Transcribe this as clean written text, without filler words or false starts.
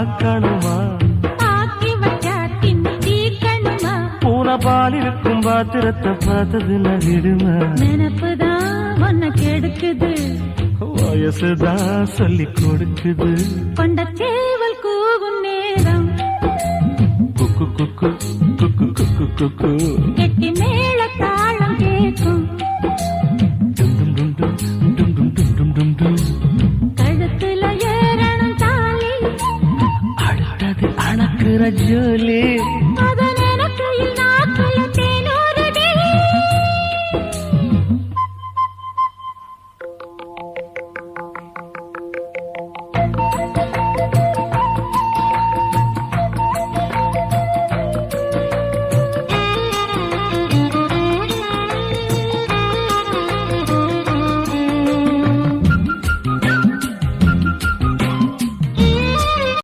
பார்க்கணுமா ஆக்கி வச்சா தின்னு தீக்கணுமா பூனை பால் இருக்கும் பாத்திரத்தை பார்த்தது நடிடுமா நினப்புதான் உன்னை கெடுக்குது வயசுதான் சொல்லி கொடுக்குது கொண்ட சேவல் கூவும் நேரம் குக்கு குக்கு குக்கு குக்கு குக்கு கெட்டி மேல தாளம் கேட்கும் டும் டும் டும் டும் டும் டும் டும் டும் டும் கழுத்துல ஏறணும் தாலி அடுத்தது அணக்குற ஜோலி